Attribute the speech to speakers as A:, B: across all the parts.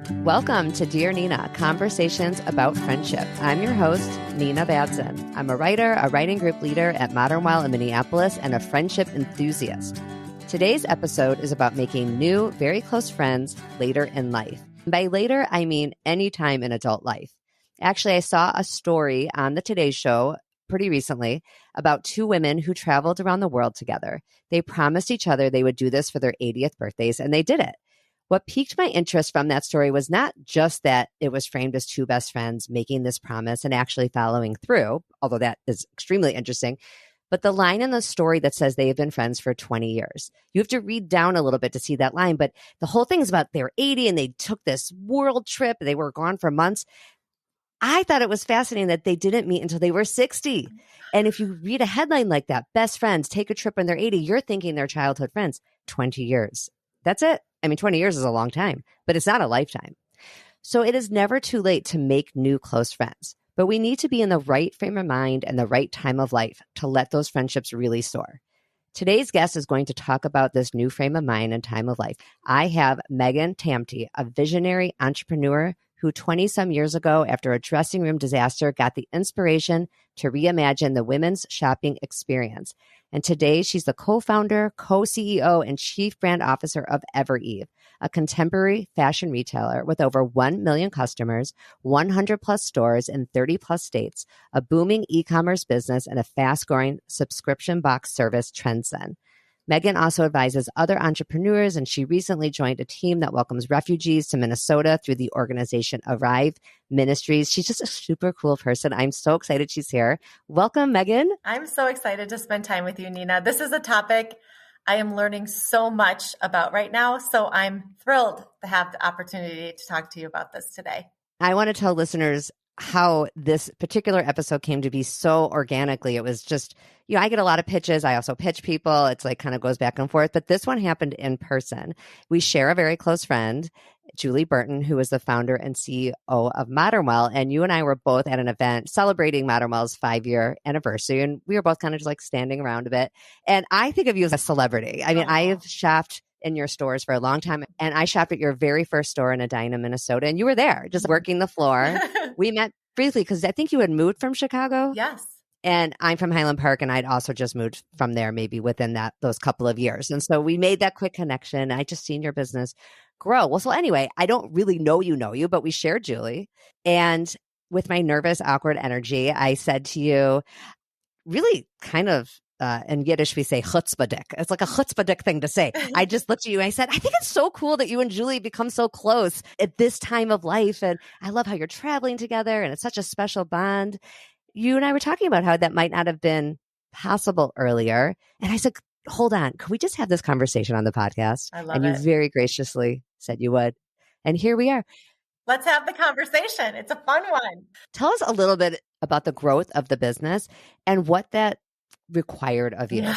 A: Welcome to Dear Nina, Conversations About Friendship. I'm your host, Nina Badson. I'm a writer, a writing group leader at Modern Well in Minneapolis, and a friendship enthusiast. Today's episode is about making new, very close friends later in life. By later, I mean any time in adult life. Actually, I saw a story on the Today Show pretty recently about two women who traveled around the world together. They promised each other they would do this for their 80th birthdays, and they did it. What piqued my interest from that story was not just that it was framed as two best friends making this promise and actually following through, although that is extremely interesting, but the line in the story that says they have been friends for 20 years. You have to read down a little bit to see that line, but the whole thing is about they're 80 and they took this world trip. They were gone for months. I thought it was fascinating that they didn't meet until they were 60. And if you read a headline like that, best friends take a trip when they're 80, you're thinking they're childhood friends. 20 years. That's it. I mean, 20 years is a long time, but it's not a lifetime. So it is never too late to make new close friends, but we need to be in the right frame of mind and the right time of life to let those friendships really soar. Today's guest is going to talk about this new frame of mind and time of life. I have Megan Tamte, a visionary entrepreneur who 20-some years ago, after a dressing room disaster, got the inspiration to reimagine the women's shopping experience. And today, she's the co-founder, co-CEO, and chief brand officer of Evereve, a contemporary fashion retailer with over 1 million customers, 100-plus stores in 30-plus states, a booming e-commerce business, and a fast-growing subscription box service, Trendsen. Megan also advises other entrepreneurs, and she recently joined a team that welcomes refugees to Minnesota through the organization Evereve Ministries. She's just a super cool person. I'm so excited she's here. Welcome, Megan.
B: I'm so excited to spend time with you, Nina. This is a topic I am learning so much about right now, so I'm thrilled to have the opportunity to talk to you about this today.
A: I want to tell listeners how this particular episode came to be so organically. It was just, I get a lot of pitches. I also pitch people. It's like kind of goes back and forth. But this one happened in person. We share a very close friend, Julie Burton, who is the founder and CEO of Modern Well. And you and I were both at an event celebrating Modern Well's 5-year anniversary. And we were both kind of just like standing around a bit. And I think of you as a celebrity. I mean, I have shopped in your stores for a long time. And I shopped at your very first store in Edina, Minnesota. And you were there just working the floor. We met briefly because I think you had moved from Chicago.
B: Yes.
A: And I'm from Highland Park, and I'd also just moved from there maybe within those couple of years. And so we made that quick connection. I just seen your business grow. Well, so anyway, I don't really know you, but we shared Julie. And with my nervous, awkward energy, I said to you, really kind of, in Yiddish, we say chutzpahdik. It's like a chutzpahdik thing to say. I just looked at you and I said, I think it's so cool that you and Julie become so close at this time of life. And I love how you're traveling together and it's such a special bond. You and I were talking about how that might not have been possible earlier. And I said, hold on, could we just have this conversation on the podcast?
B: I love
A: it. And you very graciously said you would. And here we are.
B: Let's have the conversation. It's a fun one.
A: Tell us a little bit about the growth of the business and what that required of you.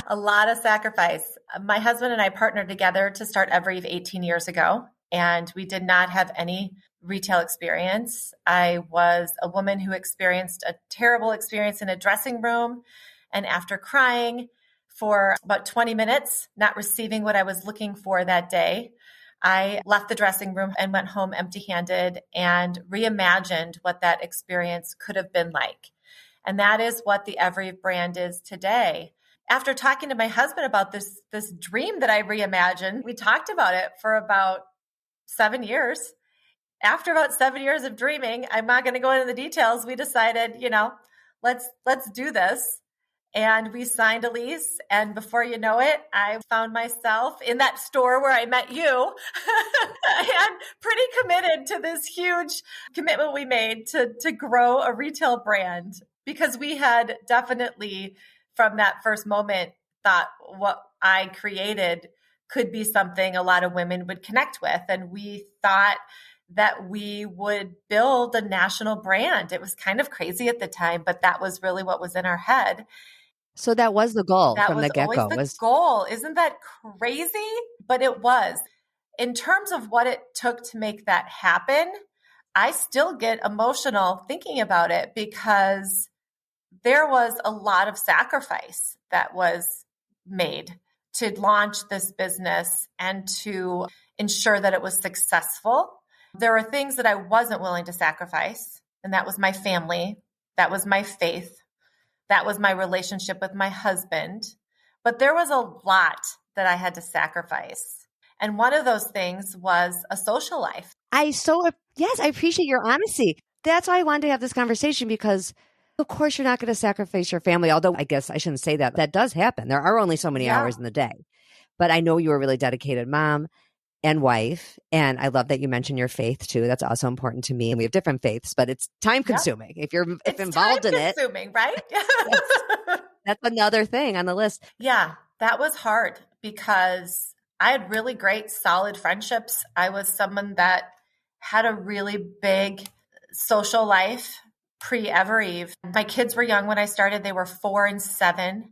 B: A lot of sacrifice. My husband and I partnered together to start Evereve 18 years ago, and we did not have any retail experience. I was a woman who experienced a terrible experience in a dressing room, and after crying for about 20 minutes, not receiving what I was looking for that day, I left the dressing room and went home empty-handed and reimagined what that experience could have been like. And that is what the Evereve brand is today. After talking to my husband about this dream that I reimagined, we talked about it for about 7 years. After about 7 years of dreaming, I'm not going to go into the details. We decided, let's do this. And we signed a lease. And before you know it, I found myself in that store where I met you and pretty committed to this huge commitment we made to grow a retail brand. Because we had definitely, from that first moment, thought what I created could be something a lot of women would connect with. And we thought that we would build a national brand. It was kind of crazy at the time, but that was really what was in our head.
A: So that was the goal
B: That
A: from
B: was
A: the get-go.
B: always the goal. Isn't that crazy? But it was. In terms of what it took to make that happen, I still get emotional thinking about it because there was a lot of sacrifice that was made to launch this business and to ensure that it was successful. There were things that I wasn't willing to sacrifice, and that was my family, that was my faith, that was my relationship with my husband. But there was a lot that I had to sacrifice. And one of those things was a social life.
A: Yes, I appreciate your honesty. That's why I wanted to have this conversation because, of course, you're not going to sacrifice your family. Although I guess I shouldn't say that. That does happen. There are only so many hours in the day. But I know you're a really dedicated mom and wife. And I love that you mentioned your faith too. That's also important to me. And we have different faiths, but it's time consuming. If you're involved in it.
B: It's time consuming, right?
A: That's another thing on the list.
B: Yeah, that was hard because I had really great, solid friendships. I was someone that had a really big social life pre-Evereve. My kids were young when I started. They were 4 and 7.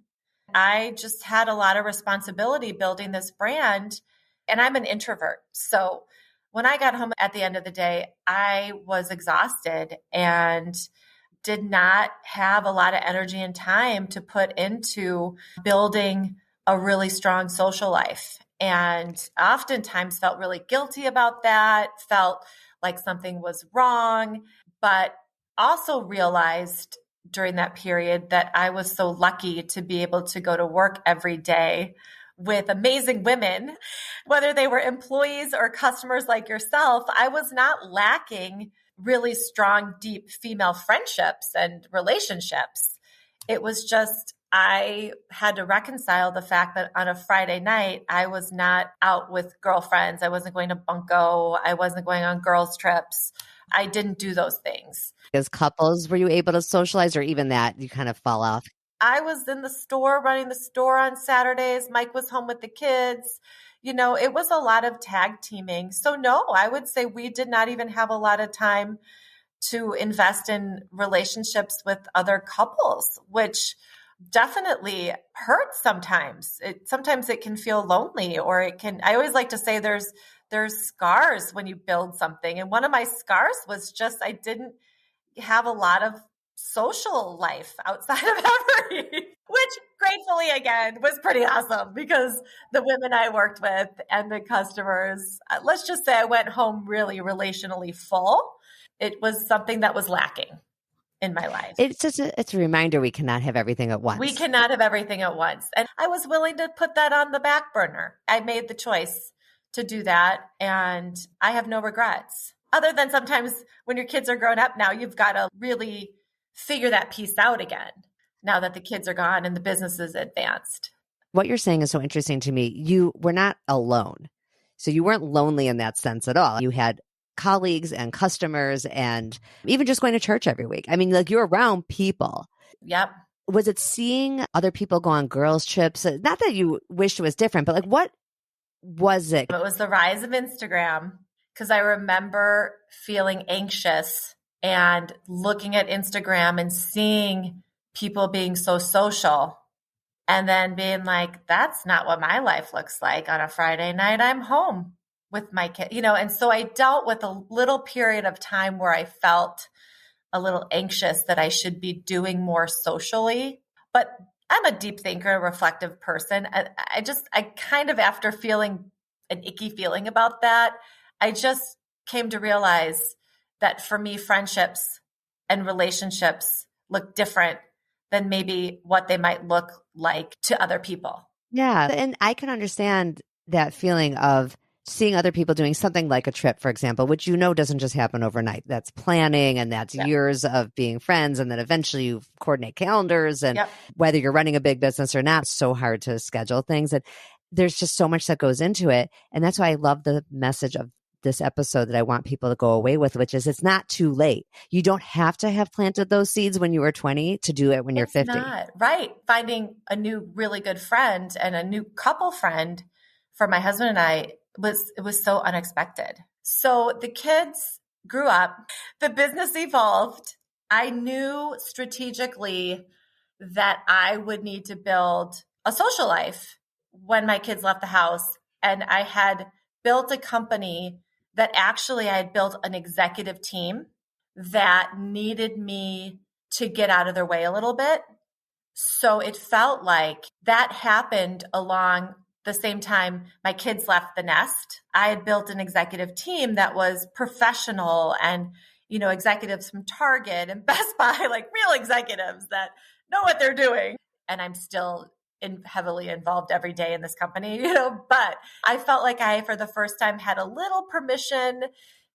B: I just had a lot of responsibility building this brand, and I'm an introvert. So when I got home at the end of the day, I was exhausted and did not have a lot of energy and time to put into building a really strong social life. And oftentimes felt really guilty about that, felt like something was wrong, but also realized during that period that I was so lucky to be able to go to work every day with amazing women, whether they were employees or customers like yourself. I was not lacking really strong, deep female friendships and relationships. It was just, I had to reconcile the fact that on a Friday night, I was not out with girlfriends. I wasn't going to bunko. I wasn't going on girls' trips. I didn't do those things.
A: As couples, were you able to socialize, or even that you kind of fall off?
B: I was in the store, running the store on Saturdays. Mike was home with the kids. You know, it was a lot of tag teaming. So no, I would say we did not even have a lot of time to invest in relationships with other couples, which definitely hurts sometimes. Sometimes it can feel lonely, or it can, I always like to say there's scars when you build something. And one of my scars was just, I didn't have a lot of social life outside of Evereve, which gratefully again was pretty awesome because the women I worked with and the customers, let's just say I went home really relationally full. It was something that was lacking in my life.
A: It's a reminder we cannot have everything at once.
B: We cannot have everything at once. And I was willing to put that on the back burner. I made the choice to do that, and I have no regrets. Other than sometimes when your kids are grown up now, you've got to really figure that piece out again now that the kids are gone and the business is advanced.
A: What you're saying is so interesting to me. You were not alone. So you weren't lonely in that sense at all. You had colleagues and customers and even just going to church every week. I mean, like, you're around people.
B: Yep.
A: Was it seeing other people go on girls' trips? Not that you wished it was different, but like, what was it?
B: It was the rise of Instagram, because I remember feeling anxious and looking at Instagram and seeing people being so social and then being like, that's not what my life looks like on a Friday night. I'm home with my kid, you know? And so I dealt with a little period of time where I felt a little anxious that I should be doing more socially, but I'm a deep thinker, reflective person. I kind of, after feeling an icky feeling about that, I just came to realize that for me, friendships and relationships look different than maybe what they might look like to other people.
A: Yeah. And I can understand that feeling of seeing other people doing something like a trip, for example, which doesn't just happen overnight. That's planning, and that's years of being friends. And then eventually you coordinate calendars, and whether you're running a big business or not, it's so hard to schedule things. And there's just so much that goes into it. And that's why I love the message of this episode that I want people to go away with, which is it's not too late. You don't have to have planted those seeds when you were 20 to do it when you're 50.
B: Not, right. Finding a new really good friend and a new couple friend for my husband and I was so unexpected. So the kids grew up, the business evolved. I knew strategically that I would need to build a social life when my kids left the house. And I had built a company that actually I had built an executive team that needed me to get out of their way a little bit. So it felt like that happened along the same time my kids left the nest, I had built an executive team that was professional and, executives from Target and Best Buy, like real executives that know what they're doing. And I'm still heavily involved every day in this company, but I felt like I, for the first time, had a little permission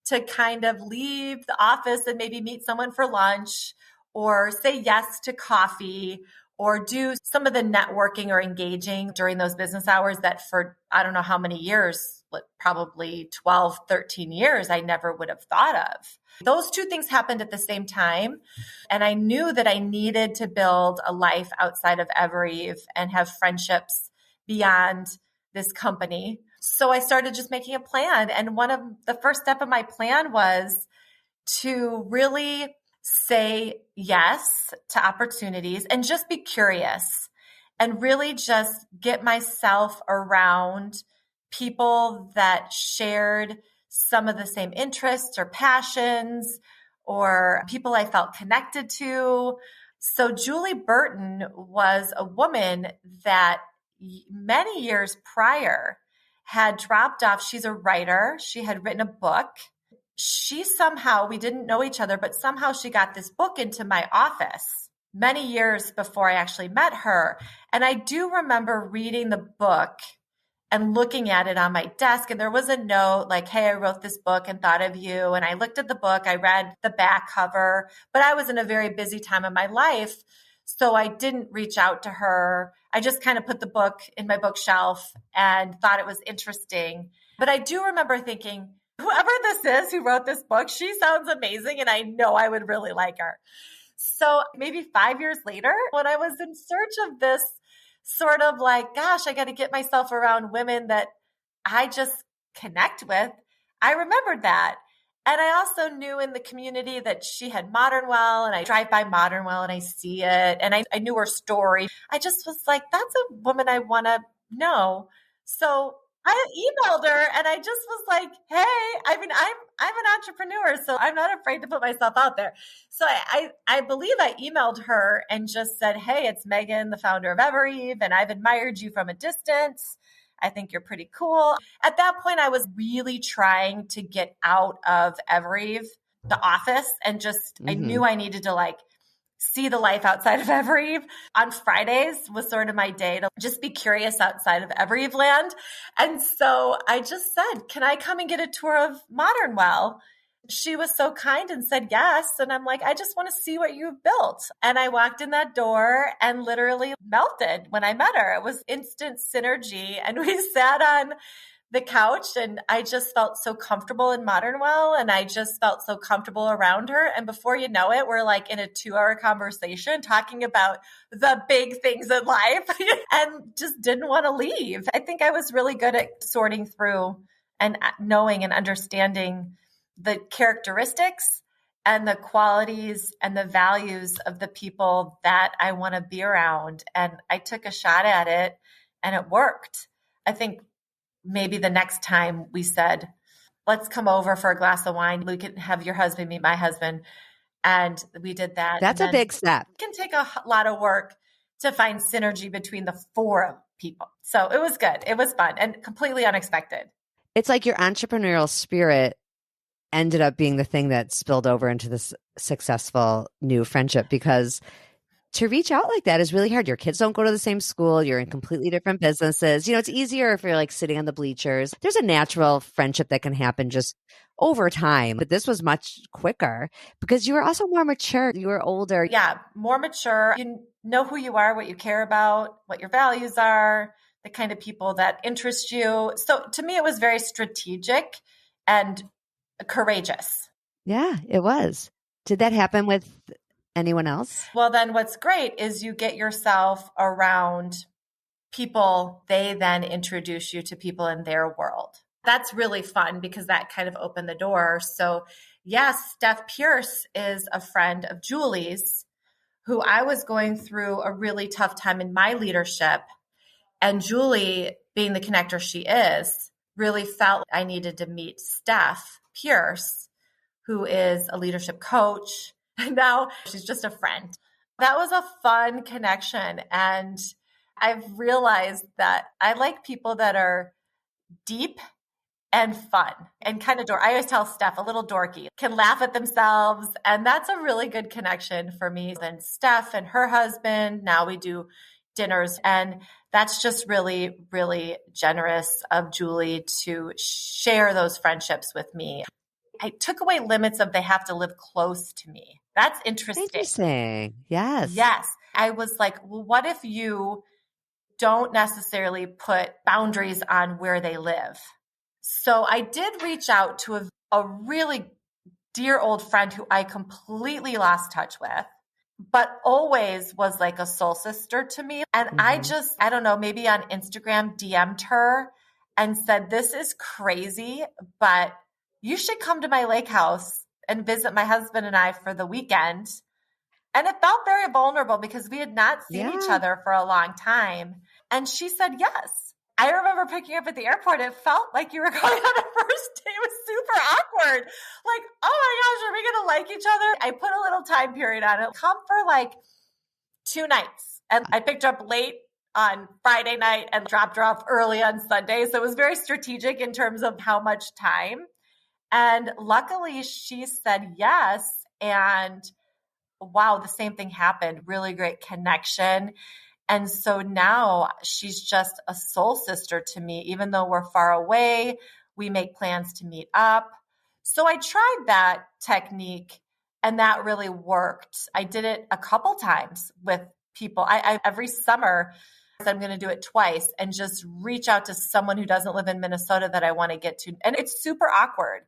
B: to kind of leave the office and maybe meet someone for lunch or say yes to coffee or do some of the networking or engaging during those business hours that for I don't know how many years, probably 12, 13 years, I never would have thought of. Those two things happened at the same time. And I knew that I needed to build a life outside of Evereve and have friendships beyond this company. So I started just making a plan. And one of the first step of my plan was to really say yes to opportunities and just be curious and really just get myself around people that shared some of the same interests or passions or people I felt connected to. So Julie Burton was a woman that many years prior had dropped off. She's a writer. She had written a book. She somehow, we didn't know each other, but somehow she got this book into my office many years before I actually met her. And I do remember reading the book and looking at it on my desk. And there was a note like, hey, I wrote this book and thought of you. And I looked at the book, I read the back cover, but I was in a very busy time of my life. So I didn't reach out to her. I just kind of put the book in my bookshelf and thought it was interesting. But I do remember thinking, whoever this is who wrote this book, she sounds amazing. And I know I would really like her. So maybe 5 years later, when I was in search of this sort of like, gosh, I got to get myself around women that I just connect with, I remembered that. And I also knew in the community that she had Modern Well, and I drive by Modern Well and I see it. And I knew her story. I just was like, that's a woman I want to know. So I emailed her and I just was like, hey, I mean, I'm an entrepreneur, so I'm not afraid to put myself out there. So I believe I emailed her and just said, hey, it's Megan, the founder of Evereve, and I've admired you from a distance. I think you're pretty cool. At that point, I was really trying to get out of Evereve, the office, and just, I knew I needed to like see the life outside of Evereve. On Fridays was sort of my day to just be curious outside of Evereve land. And so I just said, can I come and get a tour of Modern Well? She was so kind and said yes. And I'm like, I just want to see what you've built. And I walked in that door and literally melted when I met her. It was instant synergy. And we sat on the couch and I just felt so comfortable in Modern Well and I just felt so comfortable around her. And before you know it, we're like in a 2-hour conversation talking about the big things in life and just didn't want to leave. I think I was really good at sorting through and knowing and understanding the characteristics and the qualities and the values of the people that I want to be around. And I took a shot at it and it worked. I think maybe the next time we said, let's come over for a glass of wine. We can have your husband meet my husband. And we did that.
A: That's a big step.
B: It can take a lot of work to find synergy between the 4 people. So it was good. It was fun and completely unexpected.
A: It's like your entrepreneurial spirit ended up being the thing that spilled over into this successful new friendship, because to reach out like that is really hard. Your kids don't go to the same school. You're in completely different businesses. It's easier if you're like sitting on the bleachers. There's a natural friendship that can happen just over time. But this was much quicker because you were also more mature. You were older.
B: Yeah, more mature. You know who you are, what you care about, what your values are, the kind of people that interest you. So to me, it was very strategic and courageous.
A: Yeah, it was. Did that happen with anyone else?
B: Well, then what's great is you get yourself around people, they then introduce you to people in their world. That's really fun because that kind of opened the door. So yes, Steph Pierce is a friend of Julie's, who I was going through a really tough time in my leadership. And Julie, being the connector she is, really felt I needed to meet Steph Pierce, who is a leadership coach. And now she's just a friend. That was a fun connection. And I've realized that I like people that are deep and fun and kind of I always tell Steph, a little dorky, can laugh at themselves. And that's a really good connection for me. Then Steph and her husband, now we do dinners. And that's just really, really generous of Julie to share those friendships with me. I took away limits of they have to live close to me. That's interesting.
A: Interesting. Yes.
B: Yes. I was like, well, what if you don't necessarily put boundaries on where they live? So I did reach out to a really dear old friend who I completely lost touch with, but always was like a soul sister to me. And I don't know, maybe on Instagram DM'd her and said, this is crazy, but you should come to my lake house and visit my husband and I for the weekend. And it felt very vulnerable because we had not seen each other for a long time. And she said, yes. I remember picking up at the airport. It felt like you were going on a first date. It was super awkward. Like, oh my gosh, are we going to like each other? I put a little time period on it. Come for like 2 nights. And I picked her up late on Friday night and dropped her off early on Sunday. So it was very strategic in terms of how much time. And luckily she said yes. And wow, the same thing happened. Really great connection. And so now she's just a soul sister to me, even though we're far away, we make plans to meet up. So I tried that technique and that really worked. I did it a couple times with people. I every summer, I'm going to do it twice and just reach out to someone who doesn't live in Minnesota that I want to get to. And it's super awkward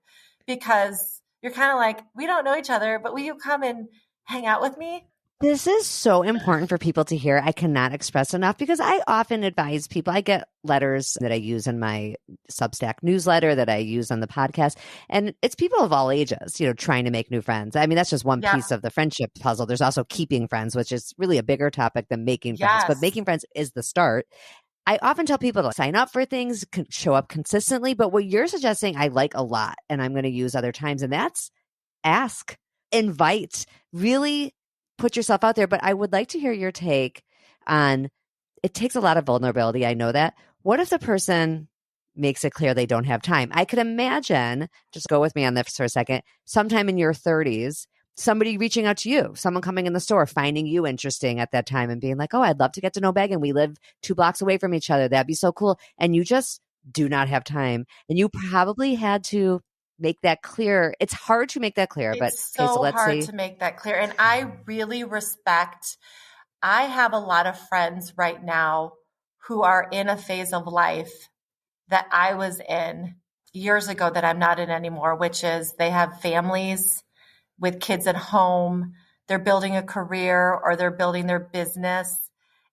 B: because you're kind of like, we don't know each other, but will you come and hang out with me?
A: This is so important for people to hear. I cannot express enough because I often advise people. I get letters that I use in my Substack newsletter that I use on the podcast. And it's people of all ages, trying to make new friends. I mean, that's just one piece of the friendship puzzle. There's also keeping friends, which is really a bigger topic than making friends. But making friends is the start. I often tell people to sign up for things, show up consistently. But what you're suggesting, I like a lot. And I'm going to use other times. And that's ask, invite, really put yourself out there. But I would like to hear your take on, it takes a lot of vulnerability. I know that. What if the person makes it clear they don't have time? I could imagine, just go with me on this for a second, sometime in your 30s, somebody reaching out to you, someone coming in the store, finding you interesting at that time and being like, oh, I'd love to get to know Megan. We live 2 blocks away from each other. That'd be so cool. And you just do not have time. And you probably had to make that clear. It's hard to make that clear, but
B: it's so hard to make that clear. And I really I have a lot of friends right now who are in a phase of life that I was in years ago that I'm not in anymore, which is they have families with kids at home, they're building a career or they're building their business.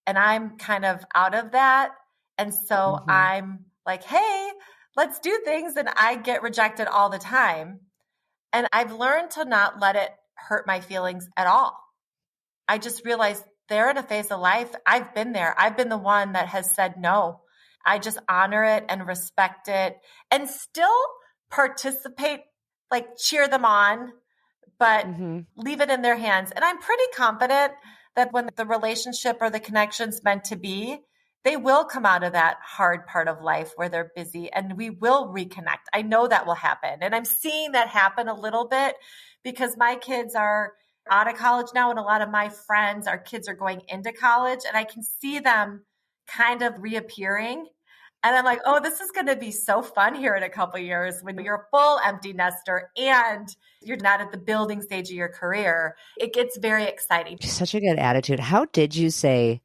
B: And I'm kind of out of that. And so I'm like, hey, let's do things. And I get rejected all the time. And I've learned to not let it hurt my feelings at all. I just realized they're in a phase of life. I've been there. I've been the one that has said no. I just honor it and respect it and still participate, like cheer them on, but leave it in their hands. And I'm pretty confident that when the relationship or the connection's meant to be, they will come out of that hard part of life where they're busy and we will reconnect. I know that will happen. And I'm seeing that happen a little bit because my kids are out of college now. And a lot of my friends, our kids are going into college and I can see them kind of reappearing. And I'm like, oh, this is going to be so fun here in a couple of years when you're a full empty nester and you're not at the building stage of your career. It gets very exciting.
A: Such a good attitude. How did you say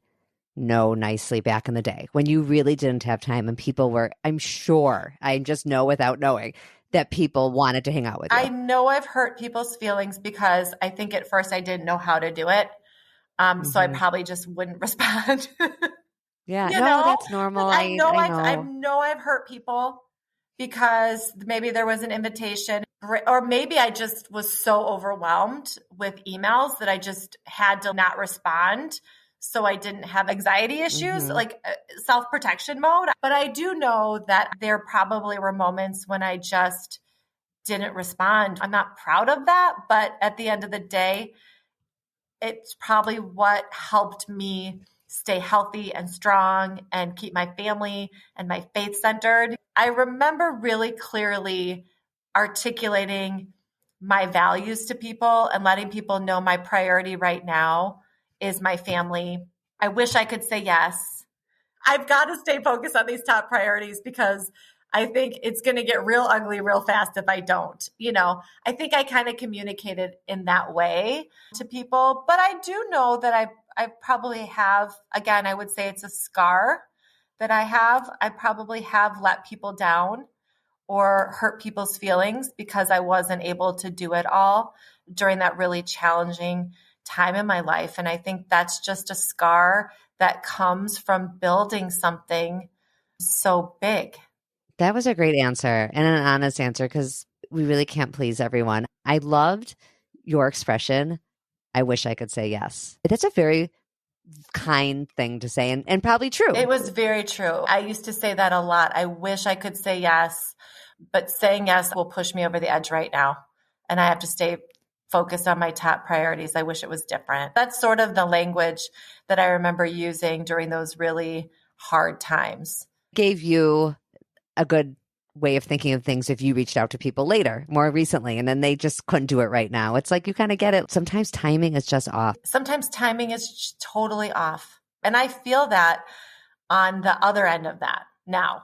A: no nicely back in the day when you really didn't have time and people were, I'm sure, I just know without knowing that people wanted to hang out with you?
B: I know I've hurt people's feelings because I think at first I didn't know how to do it. So I probably just wouldn't respond.
A: Yeah, that's normal.
B: I know I've hurt people because maybe there was an invitation or maybe I just was so overwhelmed with emails that I just had to not respond. So I didn't have anxiety issues, like self-protection mode. But I do know that there probably were moments when I just didn't respond. I'm not proud of that, but at the end of the day, it's probably what helped me stay healthy and strong and keep my family and my faith centered. I remember really clearly articulating my values to people and letting people know my priority right now is my family. I wish I could say yes. I've got to stay focused on these top priorities because I think it's going to get real ugly real fast if I don't. I think I kind of communicated in that way to people, but I do know that I probably have, again, I would say it's a scar that I have. I probably have let people down or hurt people's feelings because I wasn't able to do it all during that really challenging time in my life. And I think that's just a scar that comes from building something so big.
A: That was a great answer and an honest answer because we really can't please everyone. I loved your expression. I wish I could say yes. That's a very kind thing to say and probably true.
B: It was very true. I used to say that a lot. I wish I could say yes, but saying yes will push me over the edge right now. And I have to stay focused on my top priorities. I wish it was different. That's sort of the language that I remember using during those really hard times.
A: Gave you a good way of thinking of things if you reached out to people later, more recently, and then they just couldn't do it right now. It's like you kind of get it. Sometimes timing is just off.
B: Sometimes timing is totally off. And I feel that on the other end of that. Now,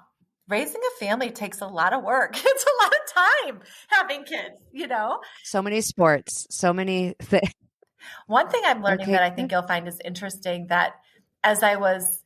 B: raising a family takes a lot of work. It's a lot of time having kids.
A: So many sports, so many things.
B: One thing I'm learning that I think you'll find is interesting that as I was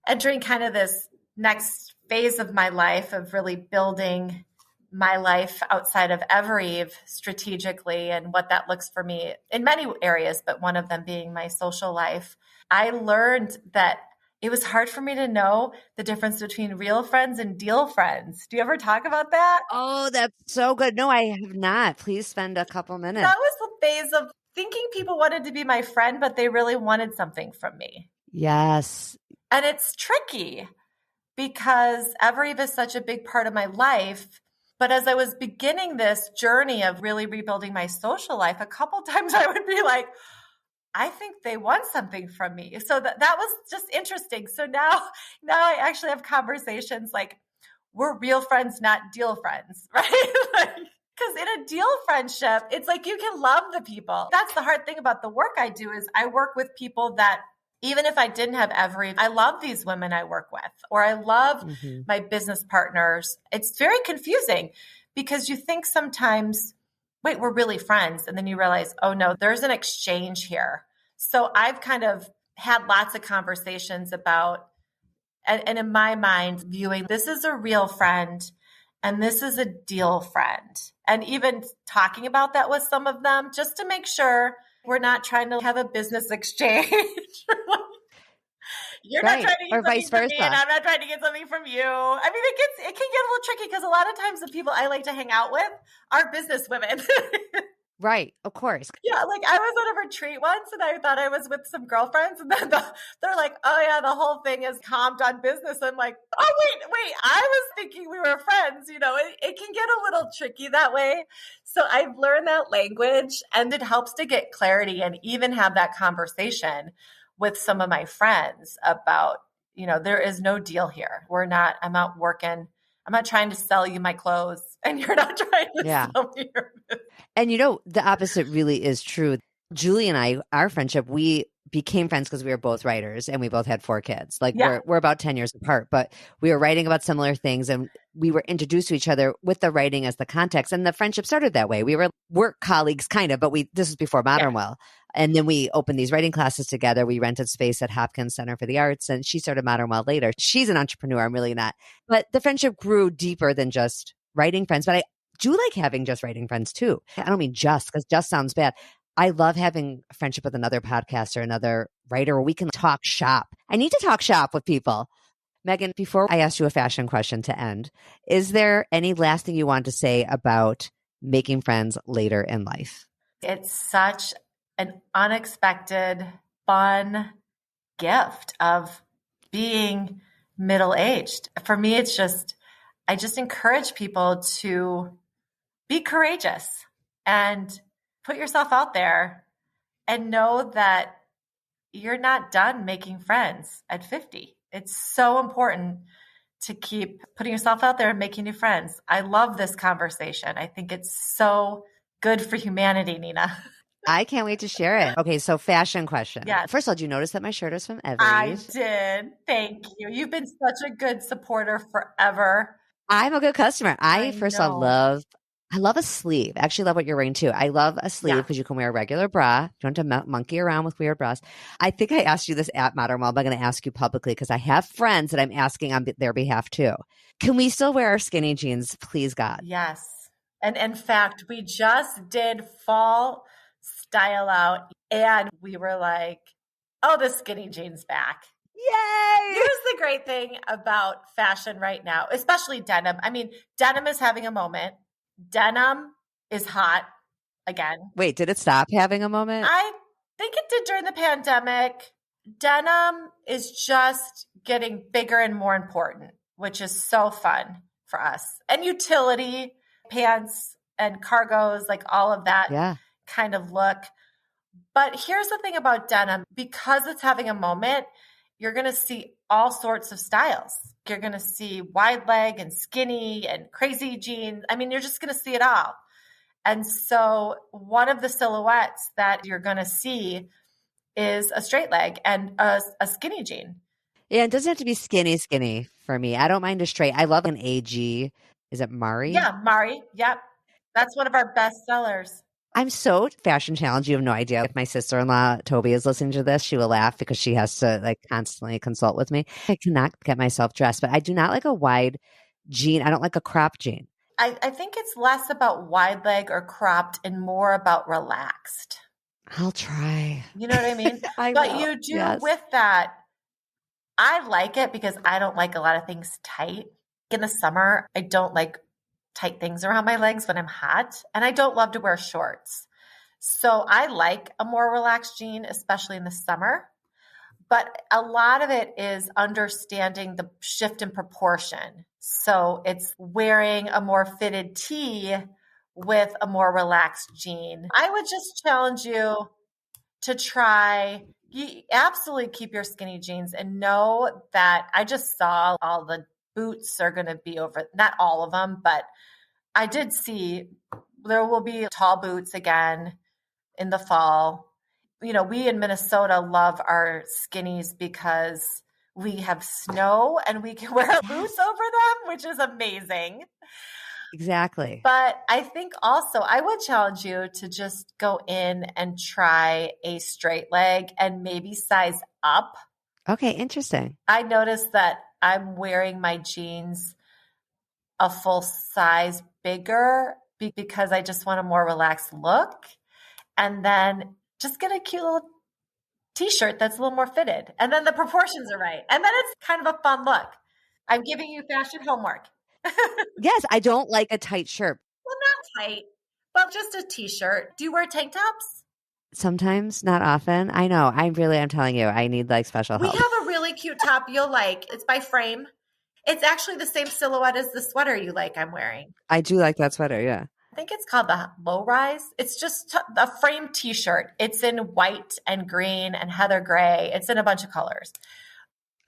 B: entering kind of this next phase of my life of really building my life outside of Evereve strategically and what that looks for me in many areas, but one of them being my social life, I learned that it was hard for me to know the difference between real friends and deal friends. Do you ever talk about that?
A: Oh, that's so good. No, I have not. Please spend a couple minutes.
B: That was the phase of thinking people wanted to be my friend, but they really wanted something from me.
A: Yes.
B: And it's tricky because Evereve is such a big part of my life. But as I was beginning this journey of really rebuilding my social life, a couple times I would be like, I think they want something from me. So that was just interesting. So now I actually have conversations like, we're real friends, not deal friends, right? Because in a deal friendship, it's like you can love the people. That's the hard thing about the work I do is I work with people that even if I didn't have Evereve, I love these women I work with, or I love my business partners. It's very confusing because you think sometimes, wait, we're really friends. And then you realize, oh no, there's an exchange here. So I've kind of had lots of conversations about, and in my mind, viewing this is a real friend and this is a deal friend. And even talking about that with some of them, just to make sure we're not trying to have a business exchange. You're not trying to get something from me and I'm not trying to get something from you. I mean, it can get a little tricky because a lot of times the people I like to hang out with are business women.
A: Right. Of course.
B: Yeah. Like I was at a retreat once and I thought I was with some girlfriends and then they're like, oh yeah, the whole thing is comped on business. I'm like, oh wait, I was thinking we were friends. It can get a little tricky that way. So I've learned that language and it helps to get clarity and even have that conversation with some of my friends about, there is no deal here. I'm not working. I'm not trying to sell you my clothes and you're not trying to sell me your business.
A: And the opposite really is true. Julie and I, our friendship, we became friends because we were both writers and we both had 4 kids. Like we're about 10 years apart, but we were writing about similar things and we were introduced to each other with the writing as the context. And the friendship started that way. We were work colleagues kind of, but this was before Modern Well. And then we opened these writing classes together. We rented space at Hopkins Center for the Arts and she started Modern Well later. She's an entrepreneur. I'm really not. But the friendship grew deeper than just writing friends. But I do like having just writing friends too. I don't mean just because just sounds bad. I love having a friendship with another podcaster, another writer, where we can talk shop. I need to talk shop with people. Megan, before I ask you a fashion question to end, is there any last thing you want to say about making friends later in life?
B: It's such an unexpected, fun gift of being middle-aged. For me, I just encourage people to be courageous and put yourself out there and know that, you're not done making friends at 50. It's so important to keep putting yourself out there and making new friends. I love this conversation. I think it's so good for humanity, Nina.
A: I can't wait to share it. Okay, so fashion question.
B: Yes.
A: First of all, did you notice that my shirt is from Evereve?
B: I did. Thank you. You've been such a good supporter forever.
A: I'm a good customer. I
B: know.
A: love a sleeve. I actually love what you're wearing too. I love a sleeve because you can wear a regular bra. You don't have to monkey around with weird bras. I think I asked you this at Modern World, but I'm going to ask you publicly because I have friends that I'm asking on their behalf too. Can we still wear our skinny jeans, please, God?
B: Yes. And in fact, we just did fall style out and we were like, oh, the skinny jeans back.
A: Yay!
B: Here's the great thing about fashion right now, especially denim. I mean, denim is having a moment. Denim is hot again.
A: Wait, did it stop having a moment?
B: I think it did during the pandemic. Denim is just getting bigger and more important, which is so fun for us. And utility, pants and cargos, like all of that kind of look. But here's the thing about denim, because it's having a moment, you're going to see all sorts of styles. You're going to see wide leg and skinny and crazy jeans. I mean, you're just going to see it all. And so one of the silhouettes that you're going to see is a straight leg and a skinny jean.
A: Yeah, it doesn't have to be skinny for me. I don't mind a straight. I love an AG. Is it Mari?
B: Yeah, Mari. Yep. That's one of our best sellers.
A: I'm so fashion challenged. You have no idea. If my sister-in-law, Toby, is listening to this, she will laugh because she has to like constantly consult with me. I cannot get myself dressed, but I do not like a wide jean. I don't like a crop jean.
B: I think it's less about wide leg or cropped and more about relaxed.
A: I'll try.
B: You know what I mean?
A: But
B: you do with that. I like it because I don't like a lot of things tight. In the summer, I don't like tight things around my legs when I'm hot, and I don't love to wear shorts. So I like a more relaxed jean, especially in the summer. But a lot of it is understanding the shift in proportion. So it's wearing a more fitted tee with a more relaxed jean. I would just challenge you to try. You absolutely keep your skinny jeans and know that I just saw all the boots are going to be over, not all of them, but I did see there will be tall boots again in the fall. You know, we in Minnesota love our skinnies because we have snow and we can wear boots over them, which is amazing.
A: Exactly.
B: But I think also I would challenge you to just go in and try a straight leg and maybe size up.
A: Okay, interesting.
B: I noticed that I'm wearing my jeans a full size bigger because I just want a more relaxed look. And then just get a cute little t-shirt that's a little more fitted. And then the proportions are right. And then it's kind of a fun look. I'm giving you fashion homework.
A: Yes, I don't like a tight shirt.
B: Well, not tight, but just a t-shirt. Do you wear tank tops?
A: Sometimes, not often. I know. I'm telling you, I need like special help.
B: We have a really cute top you'll like. It's by Frame. It's actually the same silhouette as the sweater you like I'm wearing.
A: I do like that sweater, yeah.
B: I think it's called the Low Rise. It's just a Frame t-shirt. It's in white and green and heather gray. It's in a bunch of colors.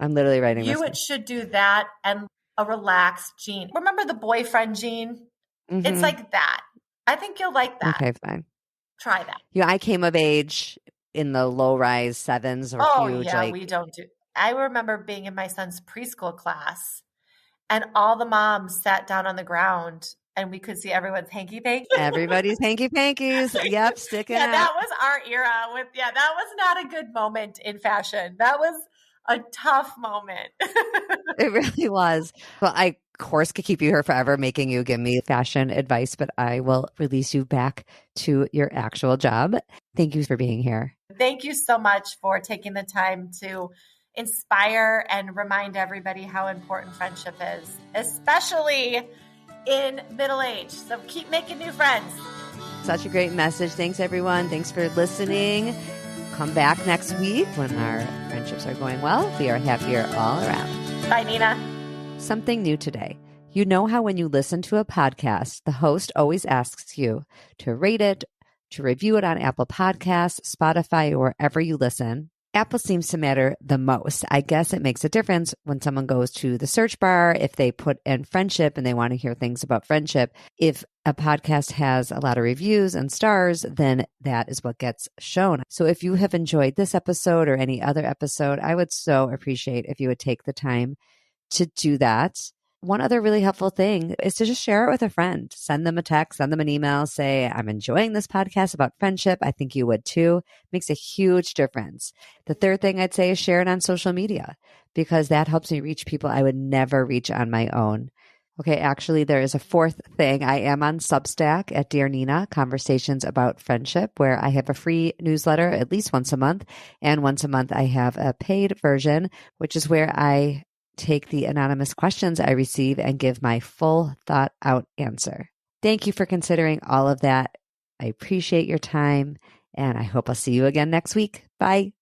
A: I'm literally writing this.
B: You should do that and a relaxed jean. Remember the boyfriend jean? Mm-hmm. It's like that. I think you'll like that.
A: Okay, fine.
B: Try that.
A: Yeah, I came of age in the low rise sevens or huge.
B: Yeah, we don't do. I remember being in my son's preschool class, and all the moms sat down on the ground, and we could see everyone's hanky panky.
A: Everybody's hanky pankies. Yep, sticking out.
B: That was our era. That was not a good moment in fashion. That was a tough moment.
A: It really was. Well, I, of course, could keep you here forever making you give me fashion advice, but I will release you back to your actual job. Thank you for being here.
B: Thank you so much for taking the time to inspire and remind everybody how important friendship is, especially in middle age. So keep making new friends.
A: Such a great message. Thanks, everyone. Thanks for listening. Come back next week when our friendships are going well. We are happier all around.
B: Bye, Nina.
A: Something new today. You know how when you listen to a podcast, the host always asks you to rate it, to review it on Apple Podcasts, Spotify, or wherever you listen. Apple seems to matter the most. I guess it makes a difference when someone goes to the search bar, if they put in friendship and they want to hear things about friendship. If a podcast has a lot of reviews and stars, then that is what gets shown. So if you have enjoyed this episode or any other episode, I would so appreciate if you would take the time to do that. One other really helpful thing is to just share it with a friend. Send them a text, send them an email, say, I'm enjoying this podcast about friendship. I think you would too. Makes a huge difference. The third thing I'd say is share it on social media because that helps me reach people I would never reach on my own. Okay, actually, there is a fourth thing. I am on Substack at Dear Nina, Conversations About Friendship, where I have a free newsletter at least once a month. And once a month, I have a paid version, which is where I take the anonymous questions I receive and give my full thought out answer. Thank you for considering all of that. I appreciate your time and I hope I'll see you again next week. Bye.